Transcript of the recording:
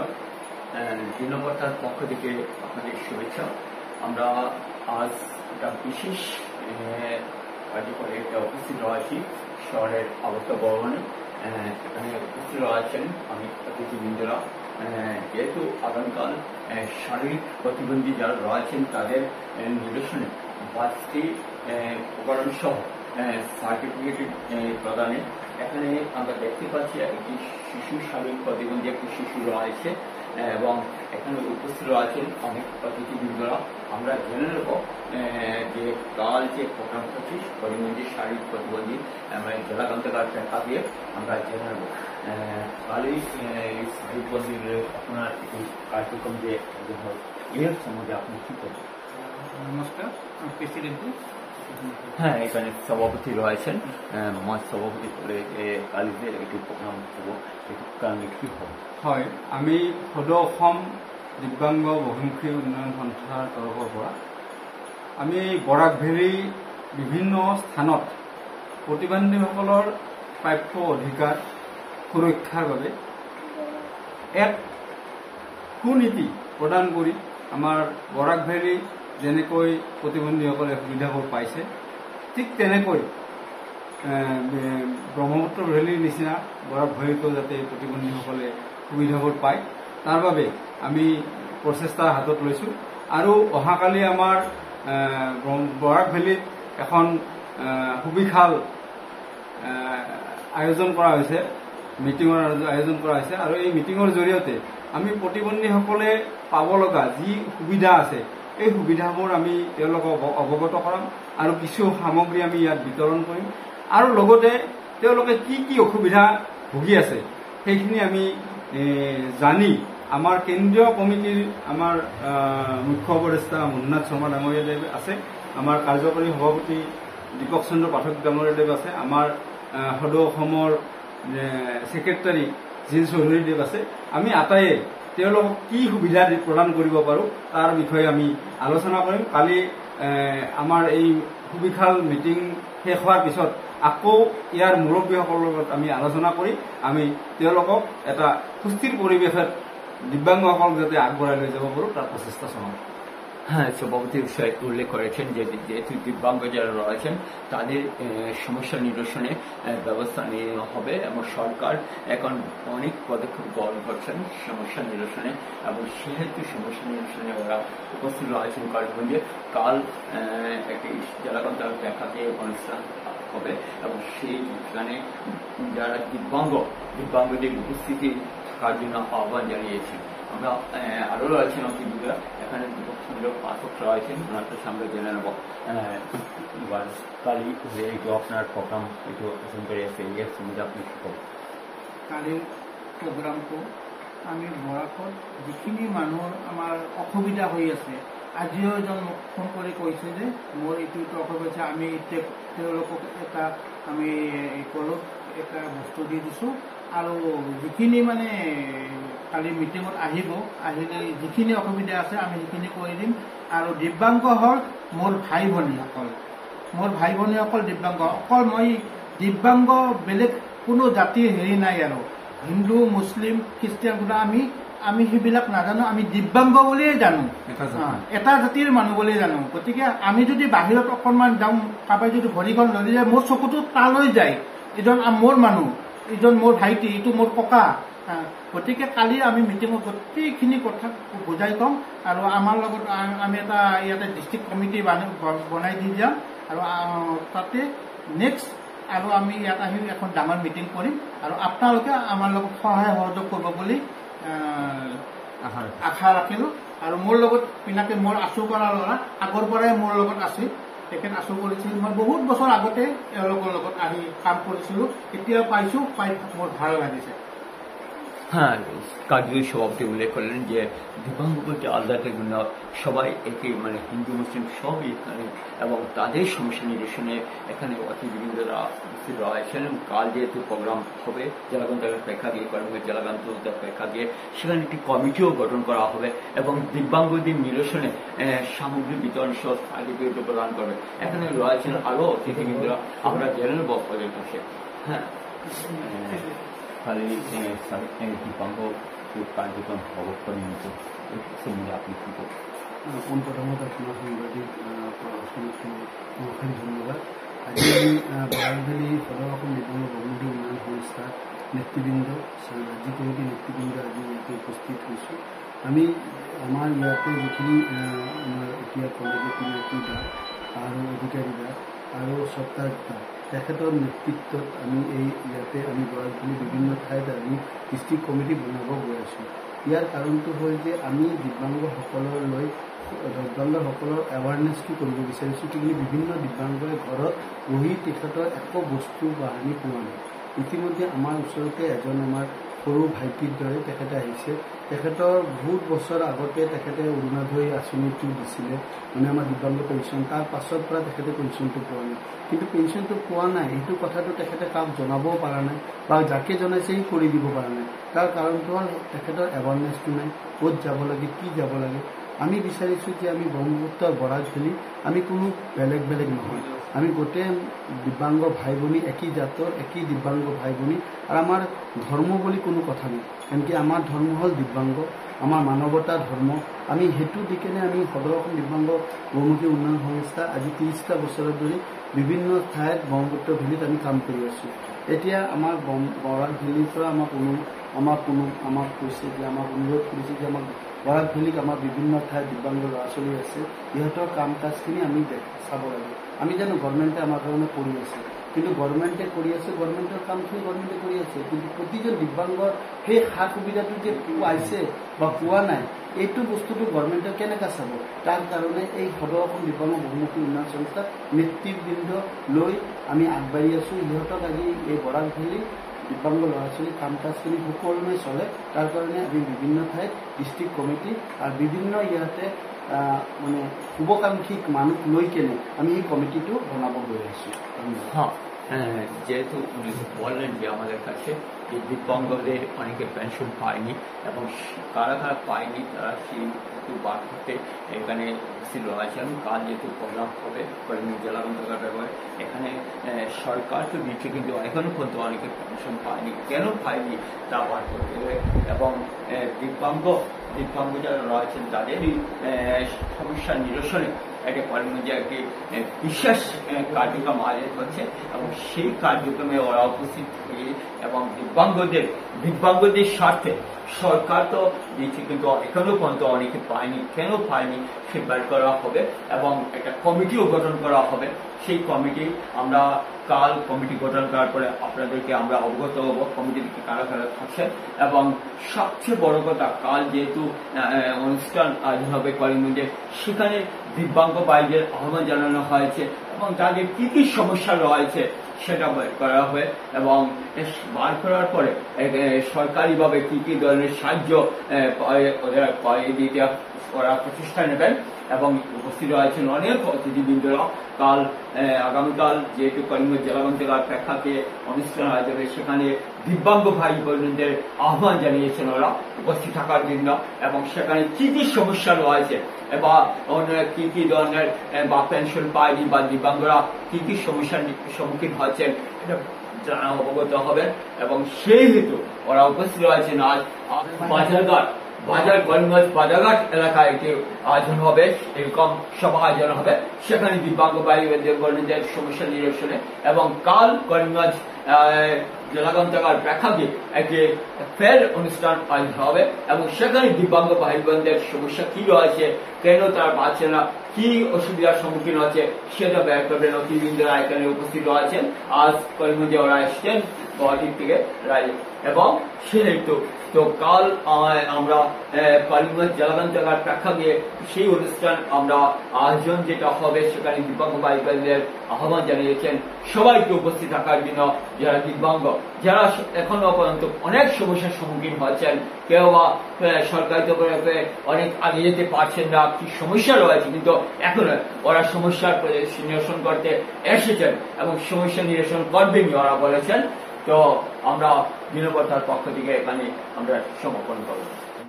ধন্যবাদ। দিনবর্তার পক্ষ থেকে আপনাদের শুভেচ্ছা। আমরা আজ একটা বিশেষ কার্যকরী উপস্থিত রয়েছি শহরের আবর্ত ভবনে। এখানে উপস্থিত রয়েছেন অনেক অতিথিবৃন্দরা। যেহেতু আগামীকাল শারীরিক প্রতিবন্ধী যারা রয়েছেন তাদের নিদর্শনে 5টি উপকরণ সহ সার্টিফিকেট প্রদানে এখানে আমরা দেখতে পাচ্ছি একটি শিশু শারীরিক প্রতিবন্ধী একটি শিশু রয়েছে এবং এখানে উপস্থিত রয়েছেন অনেক অতিথিবৃন্দরা। আমরা জেনে নেব যে কাল যে প্রোগ্রাম হচ্ছে প্রতিবন্ধী শারীরিক প্রতিবন্ধী জেলা গ্রন্থাগার দেখা দিয়ে আমরা জেনে নেব কালই শারীরিক আপনার এই কার্যক্রম যে এর সম্বন্ধে আপনি কি করবেন? নমস্কার, প্রেসিডেন্ট। হ্যাঁ, এখানে সভাপতি রয়েছেন, মঞ্চ সভাপতি করে কালিজের একটি প্রোগ্রাম হব, এটি কারণে কি হবে? হয়, আমি সদৌ অসম দিব্যাংগ বহুমুখী উন্নয়ন সন্থাৰ তৰফৰ পৰা আমি বৰাক ভেলী বিভিন্ন স্থানত প্ৰতিবন্ধীসকলৰ প্ৰাপ্য অধিকাৰ সুৰক্ষাৰ বাবে এক সুনীতি প্ৰদান কৰি আমাৰ বৰাক ভেলী যেনেকৈ প্ৰতিবন্ধীসকলে সুবিধাবোৰ পাইছে, ঠিক তেনেকৈ ব্ৰহ্মপুত্ৰ ভেলীৰ নিচিনা বৰাক ভেলীতো যাতে প্ৰতিবন্ধীসকলে সুবিধাবোৰ পায় তাৰ বাবে আমি প্ৰচেষ্টা হাতত লৈছোঁ। আৰু অহাকালি আমাৰ বৰাক ভেলীত এখন সুবিশাল আয়োজন কৰা হৈছে, মিটিঙৰ আয়োজন কৰা হৈছে। আৰু এই মিটিঙৰ জৰিয়তে আমি প্ৰতিবন্ধীসকলে পাব লগা যি সুবিধা আছে এই সুবিধাবোৰ আমি তেওঁলোকক অৱগত কৰাম আৰু কিছু সামগ্ৰী আমি ইয়াত বিতৰণ কৰিম। আৰু লগতে তেওঁলোকে কি কি অসুবিধা ভুগি আছে সেইখিনি আমি জানি আমাৰ কেন্দ্ৰীয় কমিটিৰ আমাৰ মুখ্য উপদেষ্টা মুন্নাথ শৰ্মা ডাঙৰীয়াদেৱ আছে, আমাৰ কাৰ্যকৰী সভাপতি দীপক চন্দ্ৰ পাঠক ডাঙৰীয়াদেৱ আছে, আমাৰ সদৌ অসমৰ ছেক্ৰেটাৰী জিন চৌধুৰীদেৱ আছে। আমি আটাইয়ে তেওঁলোকক কি সুবিধা প্ৰদান কৰিব পাৰোঁ তাৰ বিষয়ে আমি আলোচনা কৰিম। কালি আমাৰ এই সুবিশাল মিটিং শেষ হোৱাৰ পিছত আকৌ ইয়াৰ মুৰব্বীসকলৰ লগত আমি আলোচনা কৰি আমি তেওঁলোকক এটা সুস্থিৰ পৰিৱেশত দিব্যাংগসকলক যাতে আগবঢ়াই লৈ যাব পাৰোঁ তার প্রচেষ্টা চলাম। হ্যাঁ, সভাপতি বিষয়ে উল্লেখ করেছেন যে যেহেতু দিব্যাঙ্গ যারা রয়েছেন তাদের সমস্যা নিরসনে ব্যবস্থা নেওয়া হবে এবং সরকার এখন অনেক পদক্ষেপ গ্রহণ করছেন সমস্যা নিরসনে এবং সেহেতু সমস্যা নিরসনে ওরা উপস্থিত রয়েছেন করিমগঞ্জে। কাল একটি জেলা গ্রন্থাগার দেখাতে অনুষ্ঠান হবে এবং সেইখানে যারা দিব্যাঙ্গদের উপস্থিতি থাকার জন্য আহ্বান জানিয়েছেন। আমরা আরো রয়েছেন অতিথিরা, এখানে দীপক চন্দ্র পাঠক রয়েছেন, ওনার সামনে জেনে নেব কালি এইটো আপনার প্রোগ্রাম এইটো আয়োজন করে আছে এর সম্বন্ধে আপনি কি করবেন? কালিৰ প্ৰগ্ৰামটো আমি বৰাকত যিখিনি মানুহৰ আমাৰ অসুবিধা হৈ আছে, আজিও এজন মোক ফোন কৰি কৈছে যে মোৰ এইটো অসুবিধা, আমি তেওঁলোকক এটা আমি কলত এটা বস্তু দি দিছোঁ আৰু যিখিনি মানে কালি মিটিঙত আহিলে যিখিনি অসুবিধা আছে আমি সেইখিনি কৰি দিম। আৰু দিব্যাংগ হ'ল মোৰ ভাই ভনীসকল দিব্যাংগ। অকল মই দিব্যাংগ বেলেগ কোনো জাতিৰ হেৰি নাই, আৰু হিন্দু মুছলিম খ্ৰীষ্টিয়ান কোটা আমি সেইবিলাক নাজানো, আমি দিব্যাংগ বুলিয়ে জানো, এটা জাতিৰ মানুহ বুলিয়ে জানো। গতিকে আমি যদি বাহিৰত অকণমান যাওঁ, কাৰোবাই যদি ভৰিখন ধৰি যায় মোৰ চকুটো তালৈ যায়, এইজন মোৰ মানুহ, এইজন মোৰ ভাইটি, এইটো মোৰ ককা। গতিকে কালি আমি মিটিঙত গোটেইখিনি কথা বুজাই ক'ম আৰু আমাৰ লগত আমি এটা ইয়াতে ডিষ্ট্ৰিক্ট কমিটি বনাই দি যাম আৰু তাতে নেক্সট আৰু আমি ইয়াত আহি এখন ডাঙৰ মিটিং কৰিম আৰু আপোনালোকে আমাৰ লগত সহায় সহযোগ কৰিব বুলি আশা ৰাখিলোঁ। আৰু মোৰ লগত পিনাকে মোৰ আঁচু কৰা ল'ৰা আগৰ পৰাই মোৰ লগত আছে, তেখেত আঁচু কৰিছিল। মই বহুত বছৰ আগতে এওঁলোকৰ লগত আহি কাম কৰিছিলোঁ, এতিয়া পাই মোৰ ভাল লাগিছে। হ্যাঁ, কার্যকরী সভাপতি উল্লেখ করলেন যে দিব্যাঙ্গ বলতে আলাদা থাকবে না, সবাই একই মানে হিন্দু মুসলিম সবই এখানে এবং তাদের সমস্যা নিরসনে এখানে অতিথিবৃন্দরা উপস্থিত রয়েছেন। কাল যেহেতু প্রোগ্রাম হবে জেলাগ্রন্থাগার প্রেক্ষাগৃহে, করিমগঞ্জ জেলাগ্রন্থাগার প্রেক্ষাগৃহে, সেখানে একটি কমিটিও গঠন করা হবে এবং দিব্যাঙ্গদের নিরসনে সামগ্রী বিতরণ সহ সার্টিফিকেট প্রদান করবে। এখানে রয়েছেন আরও অতিথিবৃন্দরা, আমরা জেনে নেব পদের কাছে। হ্যাঁ, খালি দিব্যাঙ্গ কার্যক্রম অবস্থান নিয়েছে, সম্বন্ধে আপনি কি করবেন? প্রথমত আপনার সাংবাদিক পড়াশোনার ধন্যবাদ। আজি আমি বৰাকভেলী সদৰ অসম দিব্যাংগ বহুমুখী উন্নয়ন সংস্থাৰ নেতৃবৃন্দ, ৰাজ্যিক কমিটিৰ নেতৃবৃন্দ আজি ইয়াতে উপস্থিত হৈছোঁ। আমি আমাৰ ইয়াতে যিখিনি আমাৰ এতিয়া কলেজৰ পিনাকীদা আৰু অধিকাৰীদা আৰু সত্তাৰদা তেখেতৰ নেতৃত্বত আমি ইয়াতে আমি বৰাকভেলী বিভিন্ন ঠাইত আমি ডিষ্ট্ৰিক্ট কমিটি বনাব গৈ আছোঁ। ইয়াৰ কাৰণটো হ'ল যে আমি দিব্যাংগসকললৈ দিব্যাংগসকলৰ এৱাৰনেছটো কৰিব বিচাৰিছোঁ, কিন্তু বিভিন্ন দিব্যাংগই ঘৰত বহি তেখেতৰ একো বস্তু বাহানি পোৱা নাই। ইতিমধ্যে আমাৰ ওচৰতে এজন আমাৰ সৰু ভাইটিৰ দৰে তেখেতে আহিছে। তেখেতৰ বহুত বছৰ আগতে তেখেতে অৰুণোদয় আঁচনিটো দিছিলে, মানে আমাৰ দিব্যাংগ পেঞ্চন। তাৰ পাছৰ পৰা তেখেতে পেঞ্চনটো পোৱা নাই, কিন্তু পেঞ্চনটো পোৱা নাই এইটো কথাটো তেখেতে কাক জনাবও পৰা নাই, বা যাকে জনাইছে সি কৰি দিব পৰা নাই। তাৰ কাৰণটো হ'ল তেখেতৰ এৱাৰনেছটো নাই, ক'ত যাব লাগে, কি যাব লাগে। আমি বিচাৰিছোঁ যে আমি ব্ৰহ্মপুত্ৰৰ বৰাকভেলী আমি কোনো বেলেগ বেলেগ নহয়, আমি গোটেই দিব্যাংগ ভাই ভনী, একই জাতৰ একই দিব্যাংগ ভাই ভনী। আৰু আমাৰ ধৰ্ম বুলি কোনো কথা নাই, এনেকৈ আমাৰ ধৰ্ম হ'ল দিব্যাংগ, আমাৰ মানৱতা ধৰ্ম। আমি সেইটো দি কেনে আমি সদৰ অসম দিব্যাংগ বহুমুখী উন্নয়ন সংস্থা আজি 30টা বছৰৰ ধৰি বিভিন্ন ঠাইত ব্ৰহ্মপুত্ৰ ভেলীত আমি কাম কৰি আছোঁ। এতিয়া আমাৰ বৰাকভেলীৰ পৰা আমাক কৈছে যে আমাক অনুৰোধ কৰিছে যে আমাক বৰাকভেলীত আমাৰ বিভিন্ন ঠাইত দিব্যাংগ ল'ৰা ছোৱালী আছে, ইহঁতৰ কাম কাজখিনি আমি চাব লাগে। আমি জানো গভৰ্ণমেণ্টে আমাৰ কাৰণে কৰি আছে, কিন্তু গভৰ্ণমেণ্টে কৰি আছে, গভৰ্ণমেণ্টৰ কামখিনি গভৰ্ণমেণ্টে কৰি আছে, কিন্তু প্ৰতিজন দিব্যাংগৰ সেই সা সুবিধাটো যে পাইছে বা পোৱা নাই, এইটো বস্তুটো গভৰ্ণমেণ্টে কেনেকৈ চাব। তাৰ কাৰণে এই সদৰ অসম দিব্যাংগ বহুমুখী উন্নয়ন সংস্থাৰ নেতৃবৃন্দ লৈ আমি আগবাঢ়ি আছোঁ। ইহঁতক আজি এই বৰাকভেলী দিব্যাংগ ল'ৰা ছোৱালী কাম কাজখিনি সুকলমে চলে, তাৰ কাৰণে আমি বিভিন্ন ঠাইত ডিষ্ট্ৰিক্ট কমিটি আৰু বিভিন্ন ইয়াতে মানে শুভাকাংক্ষী মানুহ লৈ কেনে আমি এই কমিটিটো বনাব গৈ আছোঁ। হ্যাঁ, যেহেতু উনি বললেন যে আমাদের কাছে যে দিব্যাঙ্গদের অনেকে পেনশন পায়নি এবং কারা কারা পায়নি তারা সেই বার করতে এখানে রয়েছে। আমি কাল যেহেতু প্রোগ্রাম হবে জেলা গ্রন্থাগার ব্যবহার, এখানে সরকার তো দিচ্ছে, কিন্তু এখনো পর্যন্ত অনেকে পেনশন পায়নি। কেন পায়নি তা বার করতে হবে এবং দিব্যাঙ্গ যারা রয়েছেন তাদেরই সমস্যা নিরসনে একটা কর্মী একটি বিশেষ কার্যক্রম আয়োজন হচ্ছে এবং সেই কার্যক্রমে ওরা উপস্থিত থাকে এবং দিব্যাঙ্গদের স্বার্থে সরকার তো দিচ্ছে, কিন্তু এখনো পর্যন্ত অনেকে পায়নি। কেন পায়নি সে বের করা হবে এবং একটা কমিটিও গঠন করা হবে। সেই কমিটি আমরা কাল কমিটি গঠন করার পরে আপনাদেরকে আমরা অবগত হব কমিটিতে কারা কারা থাকছেন। এবং সবচেয়ে বড় কথা, কাল যেহেতু অনুষ্ঠান আয়োজন হবে করিমগঞ্জে, সেখানে দিব্যাঙ্গ ভাইদের আহ্বান জানানো হয়েছে এবং তাদের কি কি সমস্যা রয়েছে সেটা বের করা হবে এবং বার করার পরে সরকারিভাবে কি কি ধরনের সাহায্য ওদের দিতে ওরা প্রচেষ্টা নেবেন এবং উপস্থিত রয়েছেন অনেক অতিথিবৃন্দরা। আগামীকাল যেহেতু করিমগঞ্জ জেলা গ্রন্থাগার প্রেক্ষাতে অনুষ্ঠান হয়ে যাবে, সেখানে দিব্যাঙ্গ ভাই বোনদের আহ্বান জানিয়েছেন ওরা উপস্থিত থাকার জন্য এবং সেখানে কি কি সমস্যা রয়েছে বা কি কি ধরনের বা পেনশন পায়নি বা দিব্যাঙ্গরা কি কি সমস্যার সম্মুখীন হচ্ছেন এটা জানা অবগত হবেন এবং সেই হেতু ওরা উপস্থিত রয়েছেন। আজ করিমগঞ্জ বাজারঘাট এলাকায় একটি আয়োজন হবে, এরকম সভা আয়োজন হবে, সেখানে দিব্যাঙ্গ ভাই বোনদের সমস্যা নিরসনে এবং কাল করিমগঞ্জ জেলা গ্রন্থাগার প্রেক্ষাগৃহে একটি ফের অনুষ্ঠান আয়োজন হবে এবং সেখানে দিব্যাঙ্গ ভাই বোনদের সমস্যা কি রয়েছে, কেন তারা পাচ্ছে না, কি অসুবিধার সম্মুখীন হচ্ছে সেটা বের করবেন। অতিথিবৃন্দরা এখানে উপস্থিত রয়েছেন। আজ করিমগঞ্জে ওরা এসছেন গুয়াহাটির থেকে এবং সেহেতু তো কাল আমরা করিমগঞ্জ জেলা গ্রন্থাগার প্রেক্ষাগৃহে সেই অনুষ্ঠান আমরা আয়োজন যেটা হবে, সেখানে দিব্যাঙ্গ ভাই বোনদের আহ্বান জানিয়েছেন সবাইকে উপস্থিত থাকার জন্য। যারা দিব্যাঙ্গ, যারা এখনো পর্যন্ত অনেক সমস্যার সম্মুখীন হচ্ছেন, কেউ বা সরকারি তরফে অনেক আগে যেতে পারছেন না, কি সমস্যা রয়েছে, কিন্তু এখন ওরা সমস্যার নিরসন করতে এসেছেন এবং সমস্যা নিরসন করবেন ওরা বলেছেন। তো আমরা দিনবর্তার পক্ষ থেকে এখানে আমরা সমাপন করব।